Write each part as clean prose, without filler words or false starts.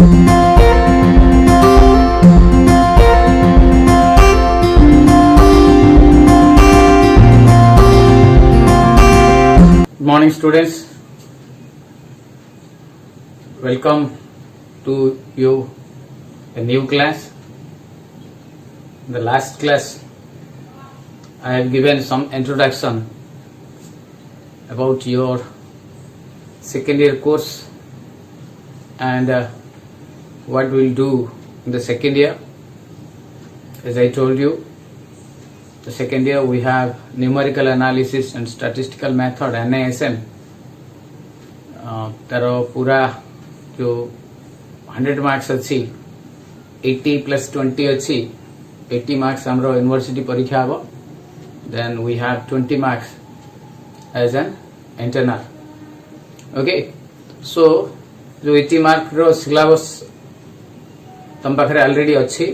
Good morning, students. Welcome to you a new class. In the last class, I have given some introduction about your second year course and what we'll do in the second year. As I told you, the second year we have numerical analysis and statistical method NASM. तारो पूरा जो 100 marks अच्छी 80 plus 20 अच्छी 80 marks हमरो university परीक्षा हबो. Then we have 20 marks as an internal. Okay, so जो 80 mark रो syllabus तम पाखरे ऑलरेडी अच्छी.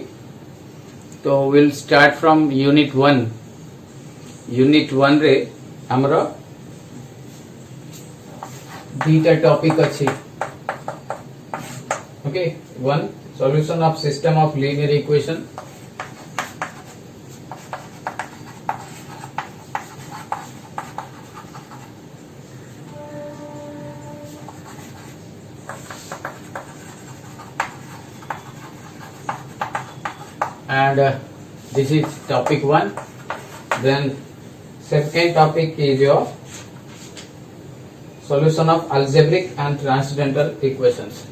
तो we'll start from unit 1. Unit 1 रे हमरो दीटा टॉपिक अच्छी. Okay, 1 solution of system of linear equation. And this is topic 1. Then second topic is your solution of algebraic and transcendental equations.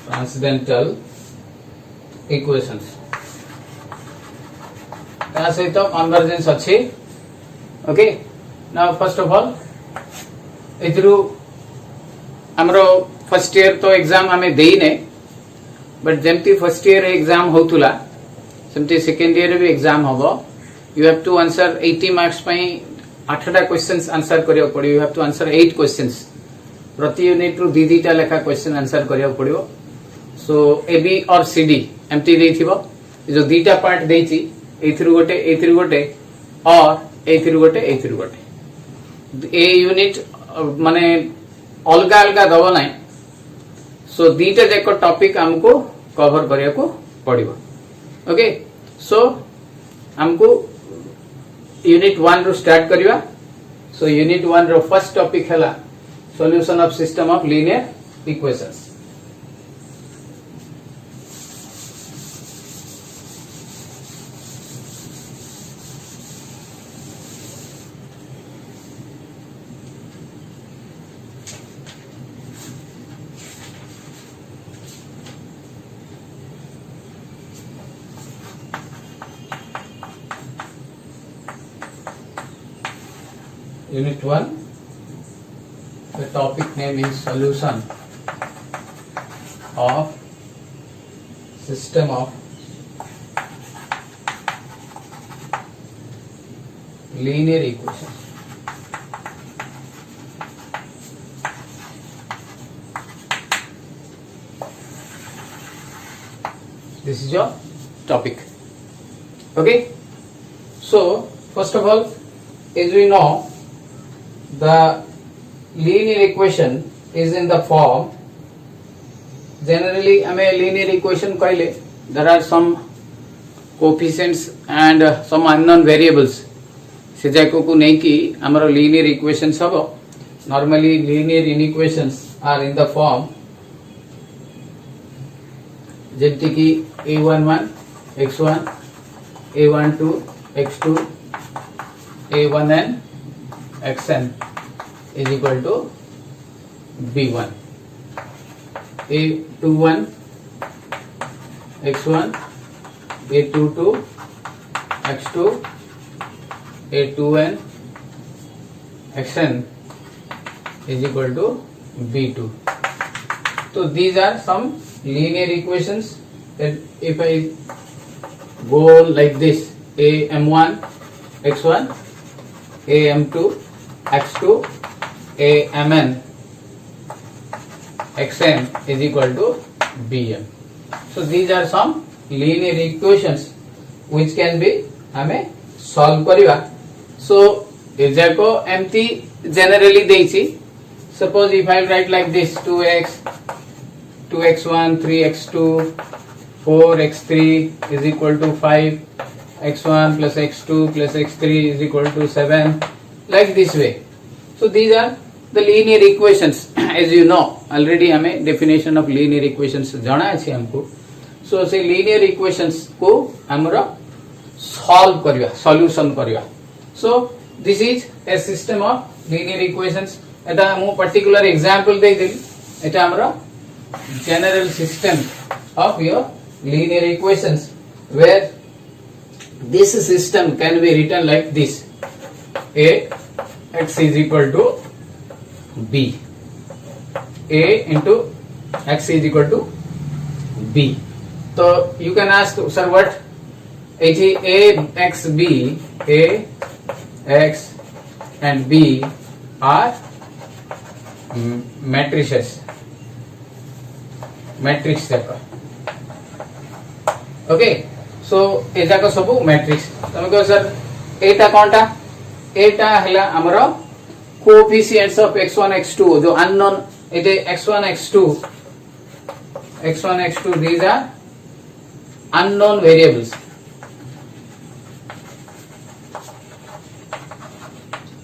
Transcendental equations. ता सहित कन्वर्जेंस अच्छी. Okay, now first of all इथरु हमरो first year तो exam हमें देई ने, बट जेमती फर्स्ट ईयर एग्जाम होतुला सेमती सेकंड ईयर भी एग्जाम हबो. You have to answer 80 marks पई 8टा क्वेश्चंस आंसर करियो पड़ियो. You have to answer 8 questions. प्रति यूनिट रु दीटा लेखा क्वेश्चन आंसर करियो पड़ियो. सो ए बी और सी डी एमटी देथिबो. जो दीटा पार्ट देछि एथिरु गोटे और एथिरु गोटे ए यूनिट माने अलगा अलगा दबो नै. सो दीटा जाको टॉपिक हमको कवर करिया को पड़िबो. ओके, सो हमको यूनिट 1 रो start करिवा. So unit 1 row first topic हला solution of system of linear equations. Unit 1, the topic name is solution of system of linear equations. This is your topic. Okay, so first of all, as we know, the linear equation is in the form. Generally हमें linear equation कहले there are some coefficients and some unknown variables. से जाको को नहीं कि हमारा linear equations हबो. Normally linear inequations are in the form जेमति कि a11 x1 a12 x2 a1n xn is equal to b1. a21 x1 a22 x2 a2n xn is equal to b2. So these are some linear equations that if I go like this, am1 x1 am2 x2 amn xn is equal to bm. So these are some linear equations which can be हमें solve करिवा. So एजाको एमती generally देइछि. Suppose if I write like this 2x 2x1 3x2 4x3 is equal to 5, x1 plus x2 plus x3 is equal to 7, like this way. So these are the linear equations. As you know already हमें definition of linear equations जाना है हमको. So से linear equations को हमरा solve करिया, solution करिया. So this is a system of linear equations. एटा मु particular example दे दिल. एटा हमरा general system of your linear equations where this system can be written like this: a x is equal to b, a into x is equal to b. So you can ask, sir, what a x b, a x and b are matrices, matrix जाक. Okay, सो ए जाक सब matrix. तमे कह sir एटा कोनटा? एटा हला हमरो coefficients of x1 x2 जो unknown Ete x1 x2 these are unknown variables.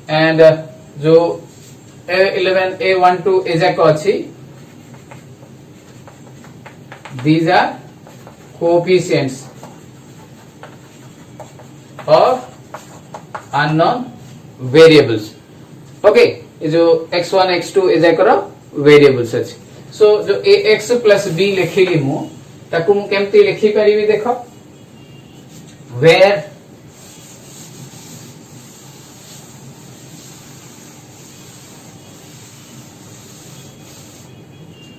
And जो a11 a12 ए जाक अछि, these are coefficients of unknown variables. Okay, ये जो x1 x2 is एक variables अछि. So जो ax plus b लिखिली मु ताकू मु केमती लिखि परिबी देखो. Where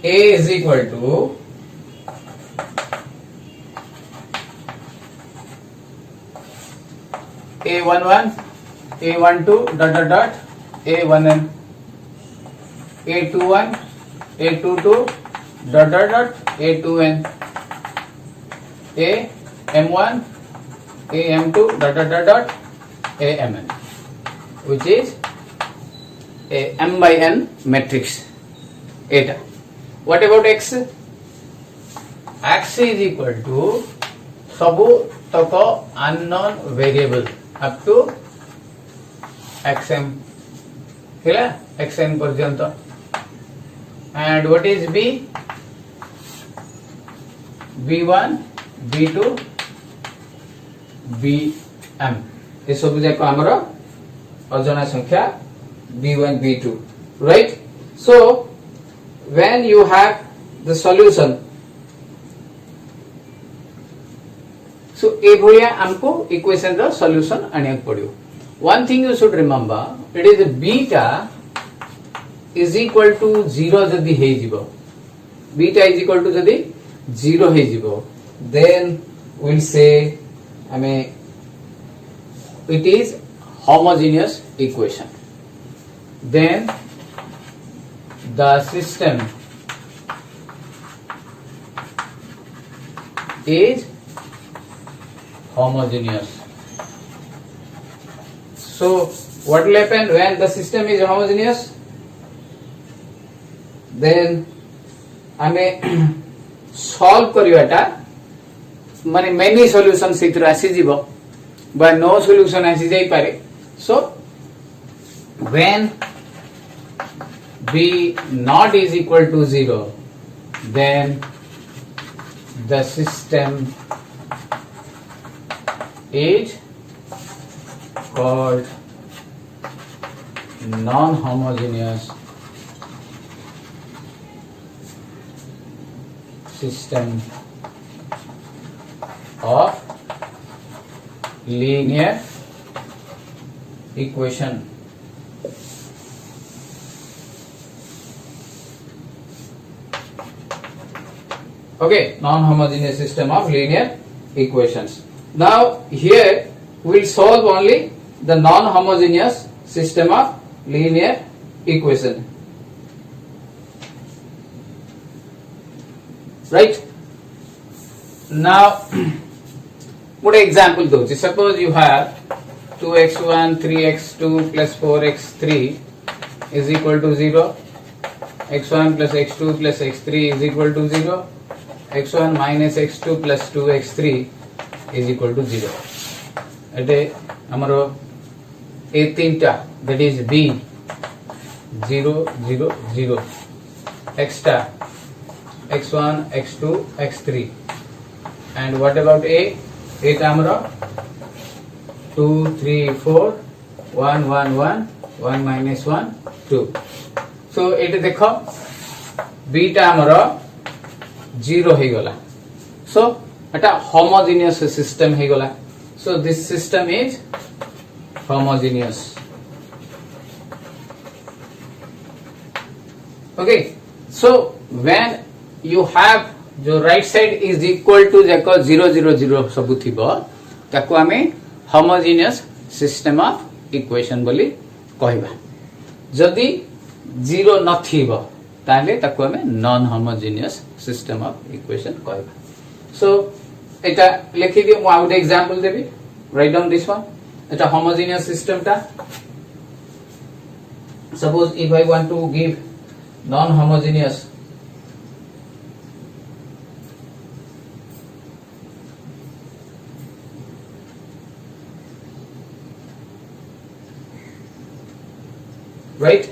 a is equal to a11 a12 dot dot dot a1n, a21 a22 dot dot dot a2n, am1 am2 dot dot dot dot amn, which is a m by n matrix. Eta. What about x? X is equal to सबु तक unknown variable up to xm, हिला xn पर्यंत. And what is b? b1 b2 bm. ये सब जाक हमर अजना संख्या b1 b2, right? So when you have the solution, so ए भलिया हमको इक्वेशन रो सॉल्यूशन आनिया पड़ियो. One thing you should remember, it is beta is equal to 0 जदि हे जिवो, beta is equal to जदि 0 हे जिवो, then we'll say हमें it is homogeneous equation. Then the system is homogeneous. So what will happen when the system is homogeneous? Then हमें solve करिवाटा माने many solutions इतर आसी जीवो, but no solution आसी जाई पारे. So when b not is equal to 0, then the system is called non-homogeneous system of linear equation. Okay, non-homogeneous system of linear equations. Now here we will solve only the non-homogeneous system of linear equation. Right? now ଗୋଟେ example ଦଉଛି suppose you have 2x1 3x2 plus 4x3 is equal to 0 x1 plus x2 plus x3 is equal to 0 x1 minus x2 plus 2x3 is equal to 0 एटे हमरो ए तीनटा that is b 0 0 0 extra x1 x2 x3 and what about a eta हमरो 2 3 4 1 1 1 1 minus 1 2 so एटे देखो b टा हमरो 0 हे गला so एटा homogeneous system हे गला so this system is homogeneous okay so when you have जो right side is equal to जाको 0 0 0 सब थिबो ताको हमें homogeneous system of equation बोली कहबा जदि 0 नथिबो ताले ताको हमें non homogeneous system of equation कहबा so एटा लिखि दियो मु out example Devi write down this one Etah homogeneous system ता suppose if I want to give non homogeneous right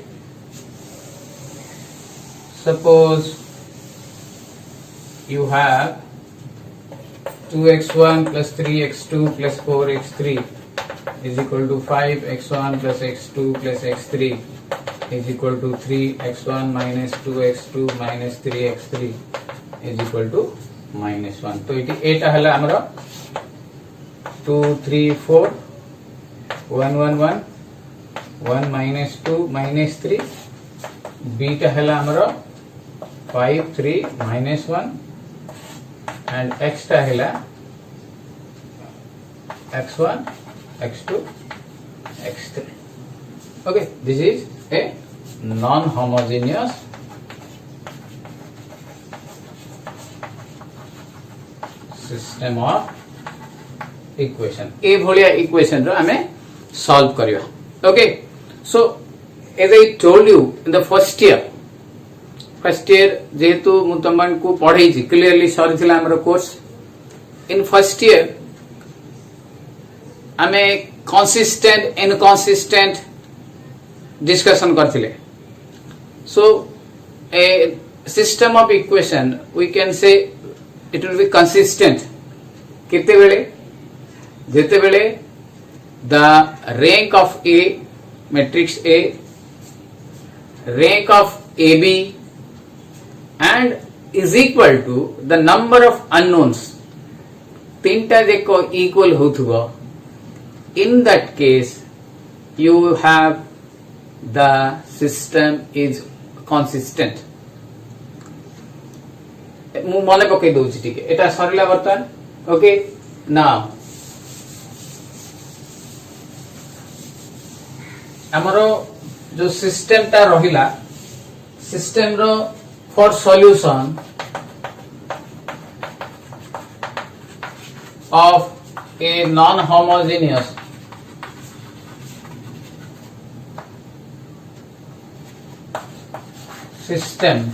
suppose you have 2x1 plus 3x2 plus 4x3 is equal to 5x1 plus x2 plus x3 is equal to 3x1 minus 2x2 minus 3x3 is equal to minus 1 तो इटी एटा हला हमरा 2 3 4 1 1 1 1 minus 2 minus 3 beta हला हमरा 5 3 minus 1 and extra hela x1 x2 x3 okay this is a non homogeneous system of equation A भलिया equation रो हमें solve करियो okay so as I told you in the first year जेहेतु मु तमन को पढ़ाई छी क्लियरली सॉरी थिला हमरो कोर्स इन फर्स्ट ईयर हमें कंसिस्टेंट इनकंसिस्टेंट डिस्कशन करथिले so a system of equation we can say it will be consistent केते बेले जेते बेले the rank of a matrix a rank of ab and is equal to the number of unknowns तीनटा जेको equal होथुबो in that case you have the system is consistent मु मने पकई दोछि ठीक है एटा सरिला बर्तन ओके नाउ हमरो जो सिस्टम ता रहिला सिस्टम रो for solution of a non-homogeneous system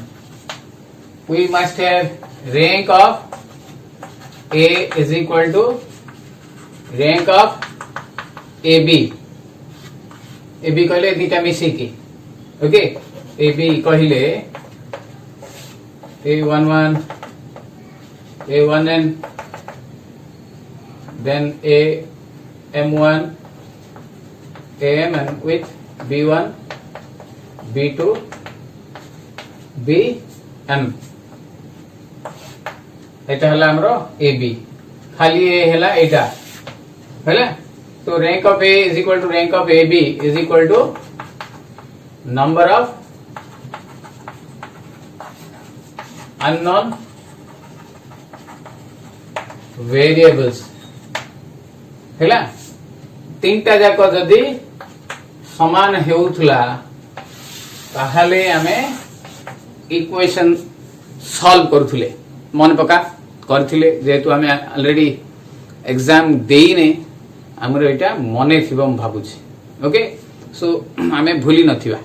we must have rank of a is equal to rank of ab कहले दीटा मिसी की ओके ab कहले A11 A1n then AM1 AMN with B1 B2 BM एटा हला हमरो AB खाली ए हला एटा हला तो rank of A is equal to rank of AB is equal to number of unknown variables हैला तीनटा जाको जदी समान हेउथला ताहाले हमें इक्वेशन सॉल्व करथुले मन पका करथिले जेतु आमे ऑलरेडी एग्जाम देइने हमर एटा मने थिबो हम भाबुछि ओके सो आमे भूली नथिबा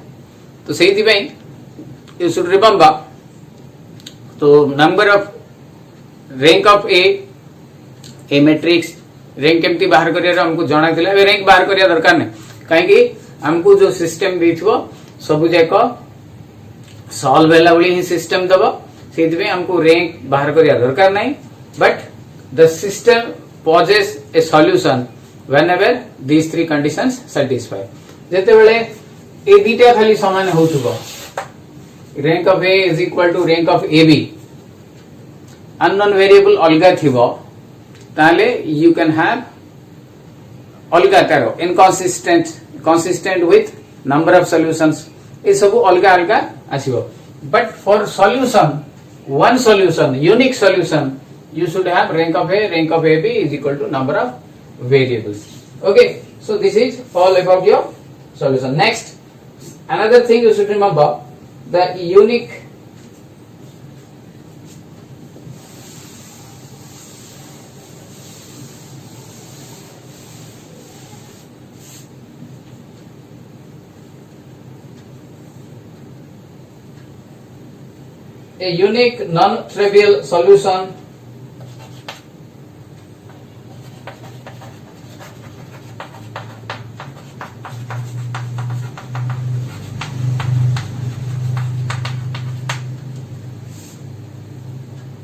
तो सेहि पई यू शुड रिमेंबर तो number of rank of a matrix rank केमती बाहर करिया हमको जणा थिला ए रैंक बाहर करिया दरकार नै काहे कि हमको जो सिस्टम देथिबो सब जाक सॉल्व होला बली ही सिस्टम दबो सेहि पई हमको रैंक बाहर करिया दरकार नै but the system poses a solution whenever these three conditions satisfy जेते बेले ए दीटा खाली समान होतुबो rank of a is equal to rank of ab unknown variable अलगा थिबो ताले you can have अलगा करो inconsistent with number of solutions ए सब अलगा अलगा आसीबो but for solution one solution unique solution you should have rank of ab is equal to number of variables okay so this is all about your solution next another thing you should remember the unique non-trivial solution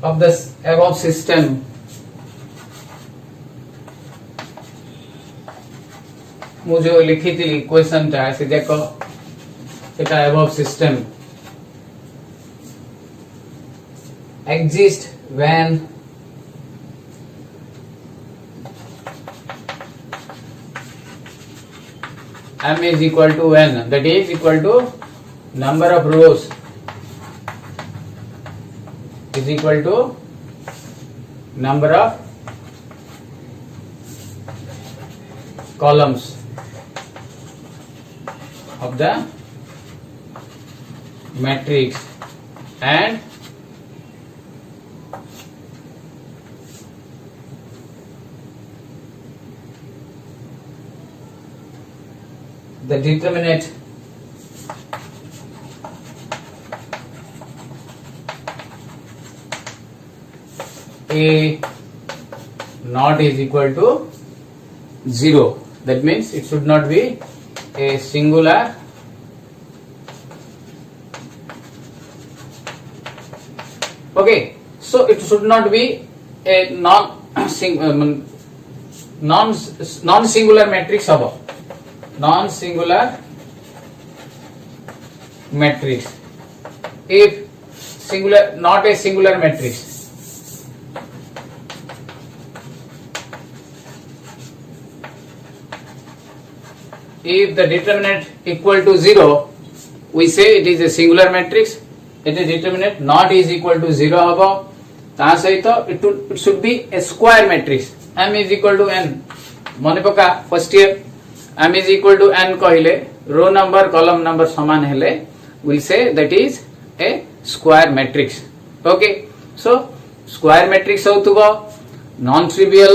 of this above system मुझे लिखी थी question टा से देखो एटा above system exist when m is equal to n that is equal to number of rows is equal to number of columns of the matrix and the determinant a not is equal to 0 that means it should not be a singular okay so it should not be a non singular matrix habo non singular matrix if singular not a singular matrix if the determinant equal to 0 we say it is a singular matrix it is determinant not is equal to 0 habo ता सहित it should be a square matrix m is equal to n मने पका first year m is equal to n कहले रो number column number समान हेले we'll say that is a square matrix okay so square matrix होतुबो non trivial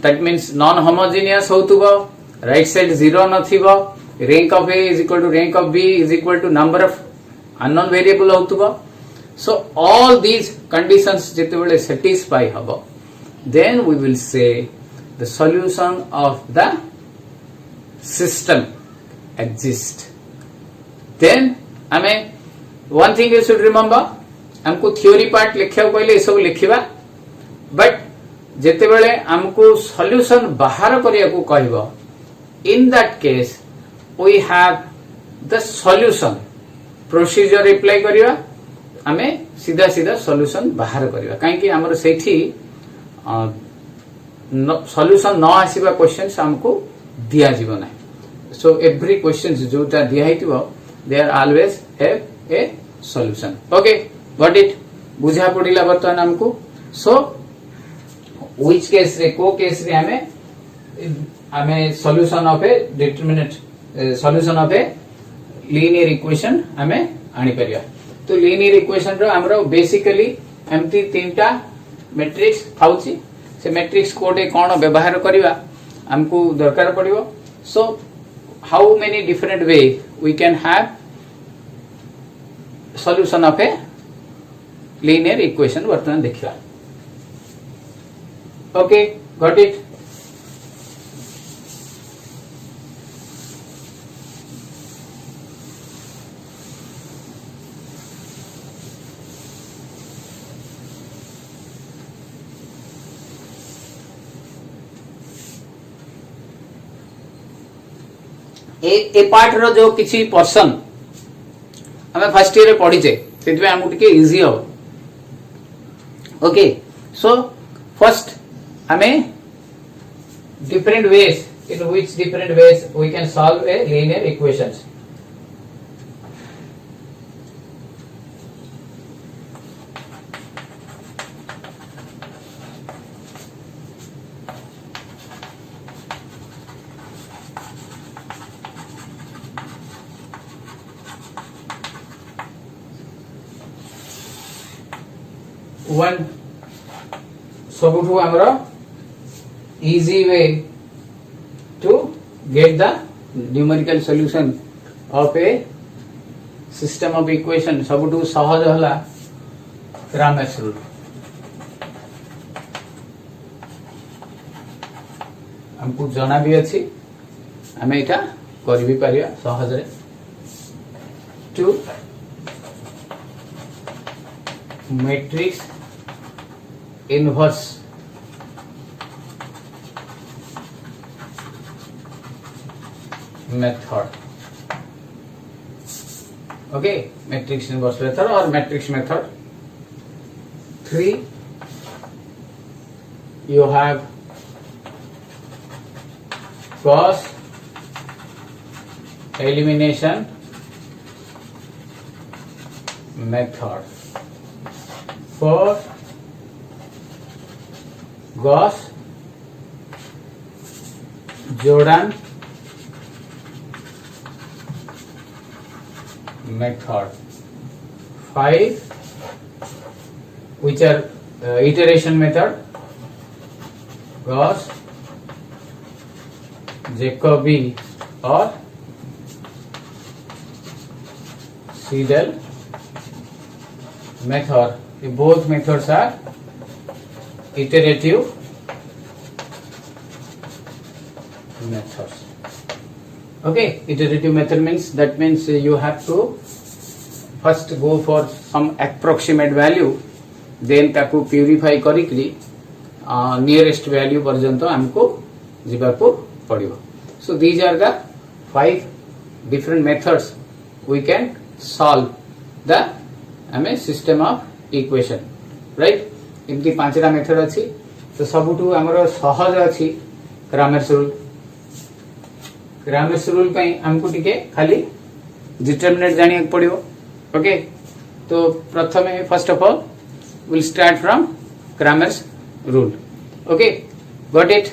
that means non homogeneous होतुबो right side 0 नथिबो rank of a is equal to rank of b is equal to number of unknown variable होतुबो so all these conditions जेतेबेले satisfy हबो then we will say the solution of the system exist then हमें one thing you should remember हमको theory part लिखिया कहले ए सब लिखिबा but जेतेबेले हमको solution बाहर करिया को कहबो in that case we have the solution procedure apply करिया हमें सीधा सीधा solution बाहर करिया काहे कि हमर सेठी solution न आसीबा क्वेश्चंस हमको दिया जीव ना so every questions जोटा दिया हितबो they are always have a solution okay got it बुझा पड़िला बर्तमान हमको so which case रे को केस रे हमें solution of a determinate solution of a linear equation हमें आनी परिया तो linear equation रो हमरो basically एमती तीनटा मैट्रिक्स थाउची से मैट्रिक्स कोटे कौन व्यवहार करवा हमको दरकार पड़िबो so how many different way we can have solution of a linear equation वर्तमान देखिबा okay got it a part रो जो किसी पर्सन हमें फर्स्ट ईयर पढ़ीचे से हमको टिके इजी हो ओके सो फर्स्ट हमें different ways in which different ways we can solve a linear equations one सबुठु हमरो easy way to get the numerical solution of a system of equation सबुठु सहज हला Kramers rule हमको जाना भी अच्छी हमें इटा कर भी परिया सहज रे two matrix inverse method okay matrix inverse method और matrix method 3 you have Gauss elimination method for Gauss Jordan method 5 which are iteration method Gauss Jacobi or Seidel method. Both methods are iterative methods. Okay, iterative method means you have to first go for some approximate value, then ताकू purify करिकरी nearest value पर्यंत हमको जीवाको पड़िबो. So these are the 5 different methods we can solve the system of equation right इनकी 5टा method अछि तो सबुठु हमरो सहज अछि Kramers rule पई हमको टिके खाली डिटरमिनेंट जानिया पड़िबो ओके तो प्रथमे first of all will start from Kramers rule okay got it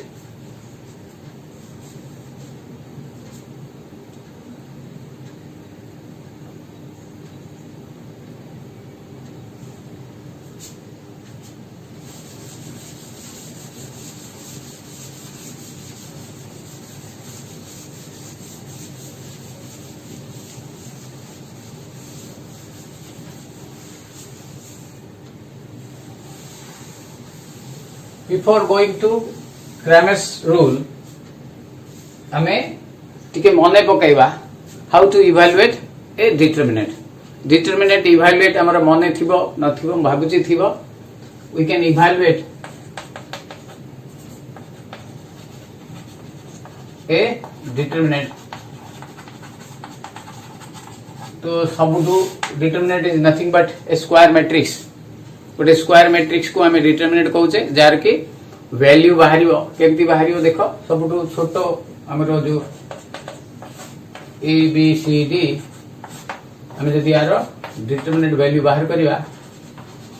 Before going to Cramer's rule, हमें टिके मने पकाइबा how to evaluate a determinant. Determinant evaluate हमारा मने थिबो न थिबो भाबुची थिबो. We can evaluate a determinant. तो सबुठु determinant is nothing but a square matrix. गोटे स्क्वायर मैट्रिक्स को हमें डिटरमिनेट कहूचे जार की वैल्यू बाहरियो केमती बाहरियो देखो सबुठु छोटो हमरो जो ए बी सी डी हमें जदि यार डिटरमिनेट वैल्यू बाहर करिवा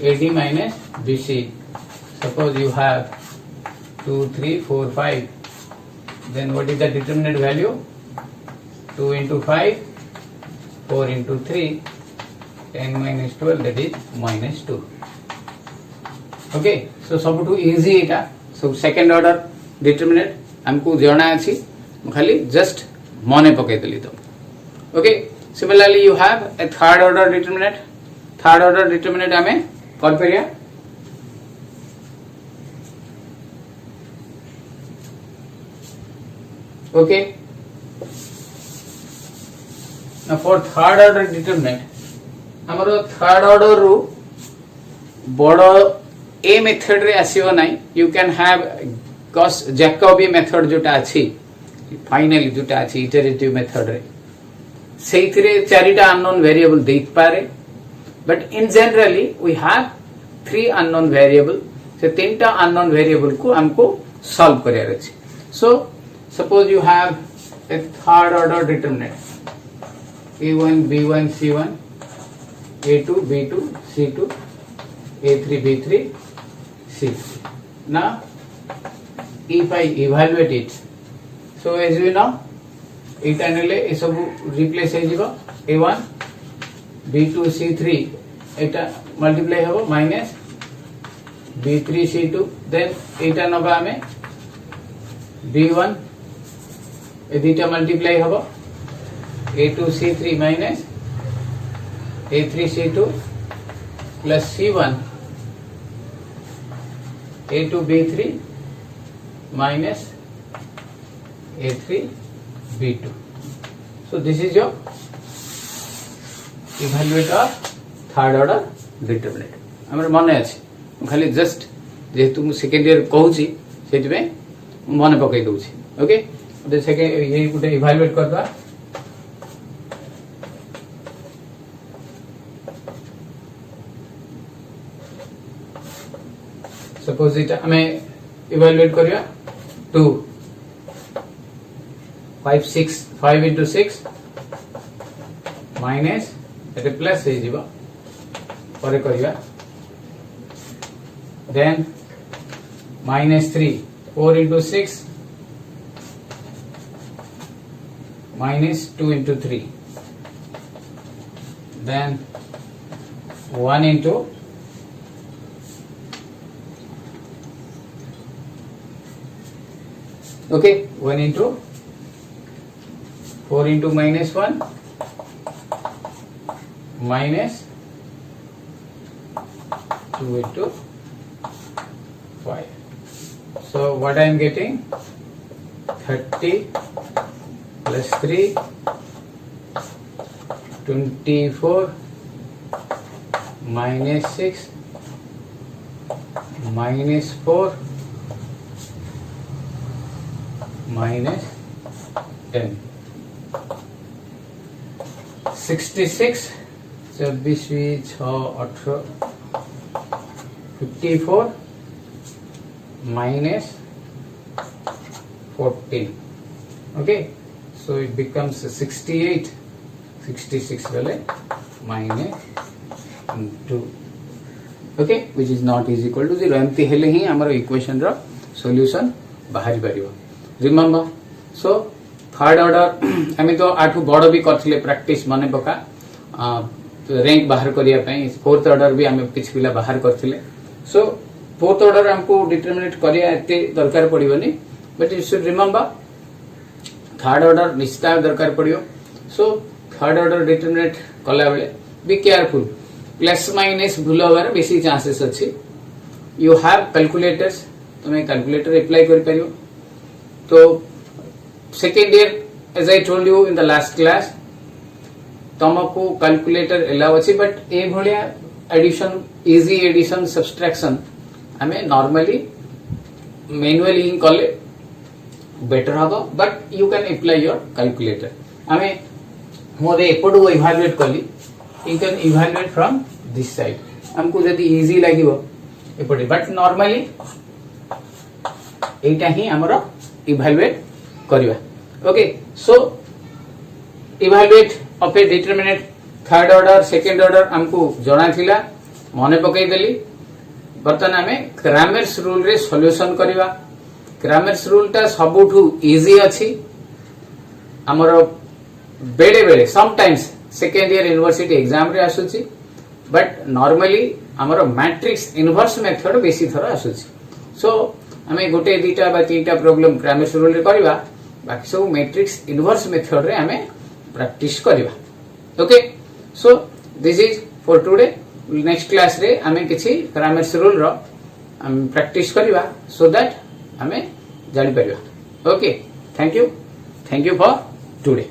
AD minus BC suppose you have 2 3 4 5 then what is the determinate value 2 into 5 4 into 3 10 minus 12 that is minus 2 okay so सबुठू इजी एटा सब सेकंड ऑर्डर डिटरमिनेंट हमको जाना अछि खाली जस्ट मने पके देली तो okay similarly you have a third order determinant हमें कर परिया okay now for third order determinant हमरो थर्ड ऑर्डर रू बड़ो ए मेथड रे आसीबो नाही you can have Gauss Jacobi method जोटा अछि फाइनली जोटा अछि इटरेटिव मेथड रे सेइथिरे चारिटा अननोन वेरिएबल देख पारे but in generally we have three unknown variable से तीनटा अननोन वेरिएबल को हमको सॉल्व करियार अछि so suppose you have a third order determinant a1 b1 c1 a2 b2 c2 a3 b3 c3 now if I evaluate it so as we know एटा नेले ए सब replace हे जिवो a1 b2 c3 एटा multiply हेबो minus b3 c2 then एटा नबा हमें b1 ए दुटा multiply हेबो a2 c3 minus a3 c2 plus c1 a2 b3 minus a3 b2 so this is your evaluate of third order determinant हमर मने अछि खाली just जेतु मु सेकंड ईयर कहूची सेति में मने पकई दोची ओके तो सेकंड ये गुटे इवैल्यूएट करबा सपोज इटा हमें इवैल्यूएट करिया 2 5 into 6 माइनस एटे प्लस हे जीवा परे करिया then -3 4 into 6 -2 into 3 then 1 into okay 1 into 4 into -1 minus 2 into 5 so what I am getting 30 plus 3 24 minus 6 minus 4 minus 10 66 24 6 18 54 minus 14 okay so it becomes 68 66 वाले minus 2 okay which is not is equal to 0 एमती हेले ही हमर equation रो solution बाहरी परिबो remember so third order हमें तो आठु बड़ भी करथिले प्रैक्टिस माने पका रैंक बाहर करिया पई फोर्थ ऑर्डर भी हमें किछ पिला बाहर करथिले सो फोर्थ ऑर्डर हमको डिटरमिनेट करिया एते दरकार पड़िबनी but you should remember third order निश्चित दरकार पड़ियो सो थर्ड ऑर्डर डिटरमिनेट कला बेले बी केयरफुल प्लस माइनस भूल होबार बेसी चांसेस अछि यू हैव कैलकुलेटर्स तुमे कैलकुलेटर अप्लाई कर परियो तो second year as I told you in the last class तुमको कैलकुलेटर एलाउ अछि बट ए भलिया एडिशन इजी एडिशन सब्सट्रैक्शन हमें नॉर्मली मैनुअली कले बेटर हबो but you can apply your calculator हमें मोरे एपडू इवैल्यूएट कली you can evaluate from this side हमको जदी इजी लागिवो एपडे बट नॉर्मली एटा ही हमरो इवैल्यूएट करिवा okay so evaluate of A determinant third order second order हमको जणा थिला मने पकई देली बर्तन हमें क्रामेर्स रूल रे सॉल्यूशन करिवा क्रामेर्स रूल ता सबुठू इजी अछि हमरो बेले बेले sometimes second year university exam रे आसुची बट नॉर्मली हमर मैट्रिक्स इनवर्स मेथड बेसी थर आसुची सो हमें गोटे दीटा बा तीनटा प्रॉब्लम क्रैमर्स रूल रे करबा बाकी सब मैट्रिक्स इनवर्स मेथड रे हमें प्रैक्टिस करबा okay so this is for today next class रे हमें किछि क्रैमर्स रूल रो हम प्रैक्टिस करबा सो दैट हमें जानि परबा okay thank you for today